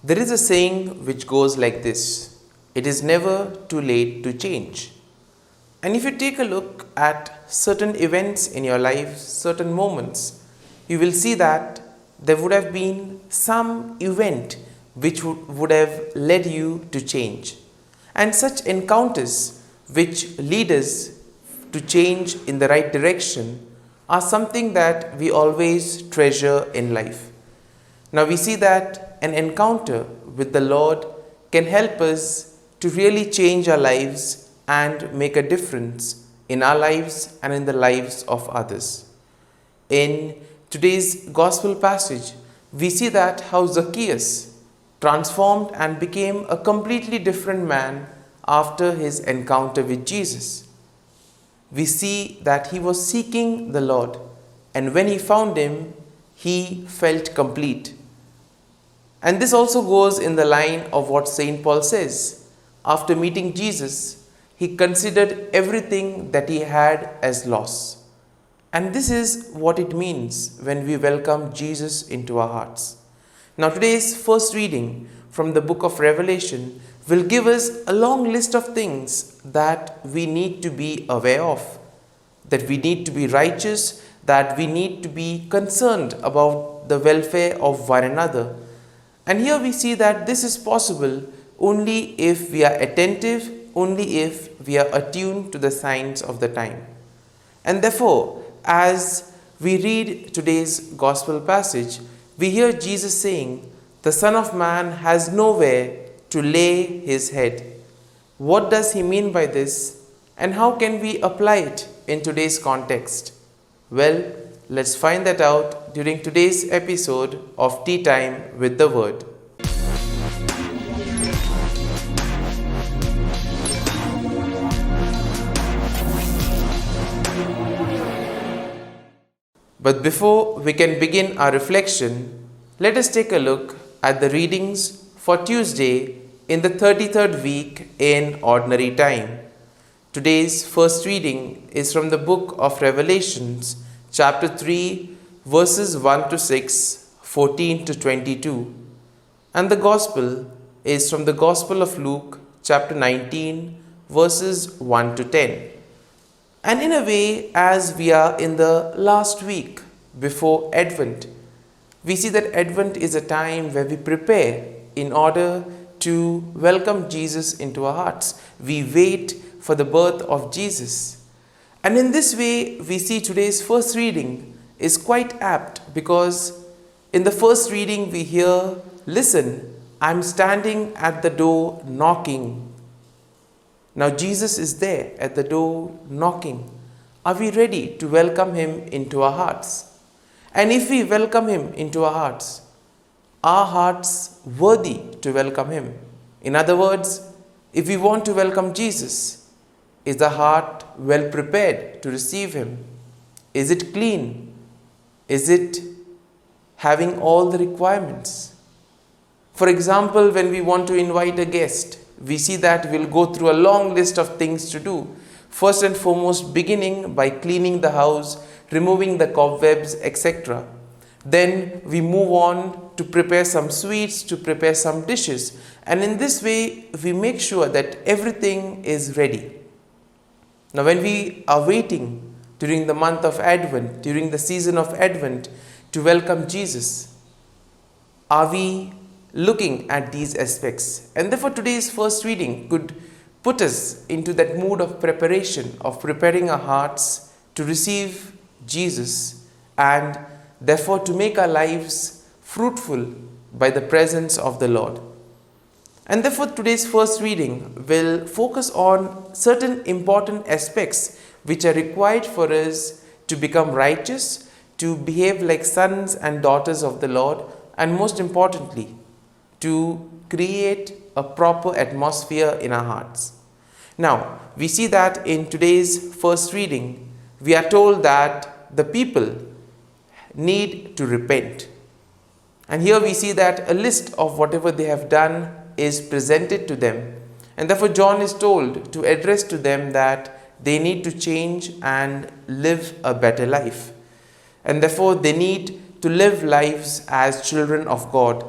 There is a saying which goes like this: it is never too late to change. And if you take a look at certain events in your life, certain moments, you will see that there would have been some event which would have led you to change. And such encounters which lead us to change in the right direction are something that we always treasure in life. Now we see that an encounter with the Lord can help us to really change our lives and make a difference in our lives and in the lives of others. In today's gospel passage, we see that how Zacchaeus transformed and became a completely different man after his encounter with Jesus. We see that he was seeking the Lord, and when he found him, he felt complete. And this also goes in the line of what St. Paul says. After meeting Jesus, he considered everything that he had as loss. And this is what it means when we welcome Jesus into our hearts. Now today's first reading from the book of Revelation will give us a long list of things that we need to be aware of, that we need to be righteous, that we need to be concerned about the welfare of one another. And here we see that this is possible only if we are attentive, only if we are attuned to the signs of the time. And therefore, as we read today's gospel passage, we hear Jesus saying, "The Son of Man has nowhere to lay his head." What does he mean by this, and how can we apply it in today's context? Well, let's find that out during today's episode of Tea Time with the Word. But before we can begin our reflection, let us take a look at the readings for Tuesday in the 33rd week in Ordinary Time. Today's first reading is from the book of Revelations, chapter 3, verses 1 to 6, 14 to 22. And the Gospel is from the Gospel of Luke, chapter 19, verses 1 to 10. And in a way, as we are in the last week before Advent, we see that Advent is a time where we prepare in order to welcome Jesus into our hearts. We wait for the birth of Jesus. And in this way, we see today's first reading is quite apt, because in the first reading we hear, "Listen, I'm standing at the door knocking." Now Jesus is there at the door knocking. Are we ready to welcome him into our hearts? And if we welcome him into our hearts worthy to welcome him? In other words, if we want to welcome Jesus, is the heart well prepared to receive him? Is it clean? Is it having all the requirements? For example, when we want to invite a guest, we see that we'll go through a long list of things to do. First and foremost, beginning by cleaning the house, removing the cobwebs, etc. Then we move on to prepare some sweets, to prepare some dishes. And in this way, we make sure that everything is ready. Now, when we are waiting during the month of Advent, during the season of Advent, to welcome Jesus, are we looking at these aspects? And therefore today's first reading could put us into that mood of preparation, of preparing our hearts to receive Jesus, and therefore to make our lives fruitful by the presence of the Lord. And therefore today's first reading will focus on certain important aspects which are required for us to become righteous, to behave like sons and daughters of the Lord, and most importantly, to create a proper atmosphere in our hearts. Now, we see that in today's first reading, we are told that the people need to repent. And here we see that a list of whatever they have done is presented to them. And therefore John is told to address to them that they need to change and live a better life. And therefore they need to live lives as children of God.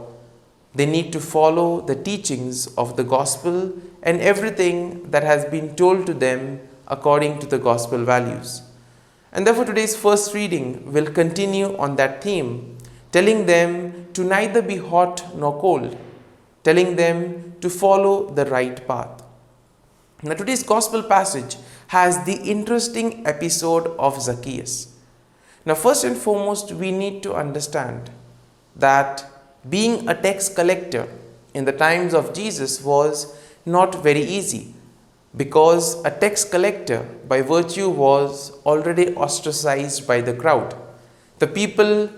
They need to follow the teachings of the gospel and everything that has been told to them according to the gospel values. And therefore today's first reading will continue on that theme, telling them to neither be hot nor cold, telling them to follow the right path. Now today's gospel passage has the interesting episode of Zacchaeus. Now first and foremost, we need to understand that being a tax collector in the times of Jesus was not very easy, because a tax collector by virtue was already ostracized by the crowd. The people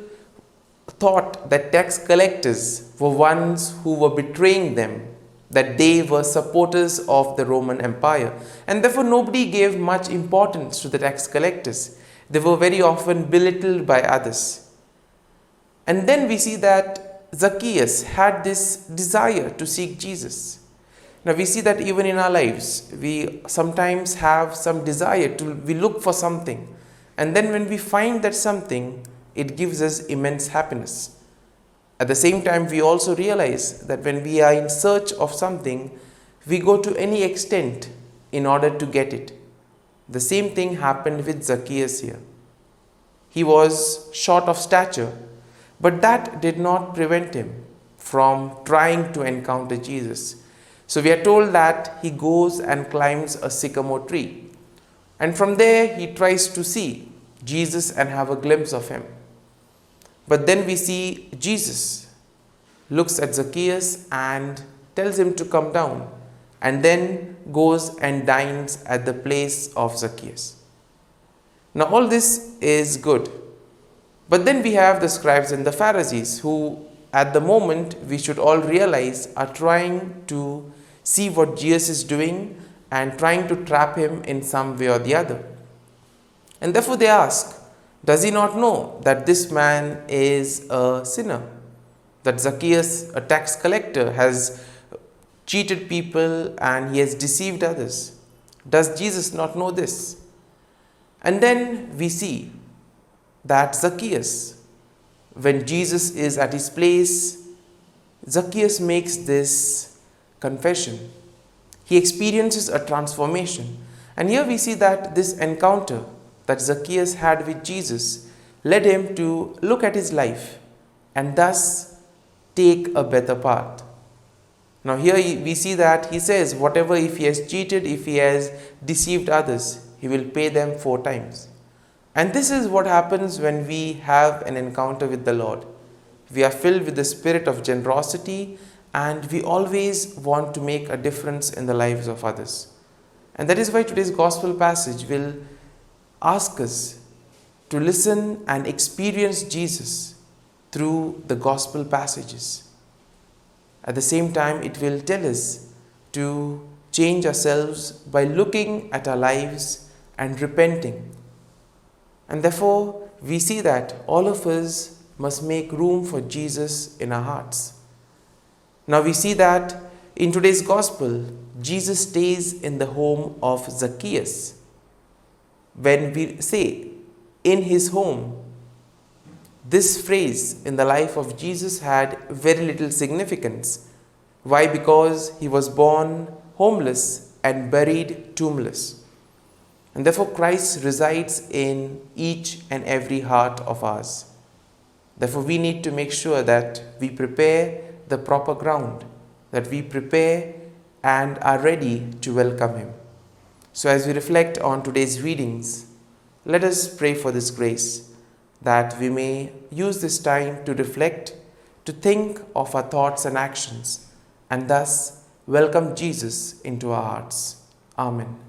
thought that tax collectors were ones who were betraying them, that they were supporters of the Roman Empire, and therefore nobody gave much importance to the tax collectors. They were very often belittled by others. And then we see that Zacchaeus had this desire to seek Jesus. Now we see that even in our lives, we sometimes have some desire we look for something, and then when we find that something, it gives us immense happiness. At the same time, we also realize that when we are in search of something, we go to any extent in order to get it. The same thing happened with Zacchaeus here. He was short of stature, but that did not prevent him from trying to encounter Jesus. So we are told that he goes and climbs a sycamore tree, and from there he tries to see Jesus and have a glimpse of him. But then we see Jesus looks at Zacchaeus and tells him to come down, and then goes and dines at the place of Zacchaeus. Now all this is good. But then we have the scribes and the Pharisees, who at the moment we should all realize are trying to see what Jesus is doing and trying to trap him in some way or the other. And therefore they ask, does he not know that this man is a sinner? That Zacchaeus, a tax collector, has cheated people and he has deceived others. Does Jesus not know this? And then we see that Zacchaeus, when Jesus is at his place, Zacchaeus makes this confession. He experiences a transformation. And here we see that this encounter that Zacchaeus had with Jesus led him to look at his life and thus take a better path. Now here we see that he says, whatever, if he has cheated, if he has deceived others, he will pay them 4 times. And this is what happens when we have an encounter with the Lord. We are filled with the spirit of generosity, and we always want to make a difference in the lives of others. And that is why today's gospel passage will ask us to listen and experience Jesus through the gospel passages. At the same time, it will tell us to change ourselves by looking at our lives and repenting. And therefore, we see that all of us must make room for Jesus in our hearts. Now we see that in today's gospel, Jesus stays in the home of Zacchaeus. When we say in his home, this phrase in the life of Jesus had very little significance. Why? Because he was born homeless and buried tombless. And therefore Christ resides in each and every heart of ours. Therefore we need to make sure that we prepare the proper ground, that we prepare and are ready to welcome him. So as we reflect on today's readings, let us pray for this grace, that we may use this time to reflect, to think of our thoughts and actions, and thus welcome Jesus into our hearts. Amen.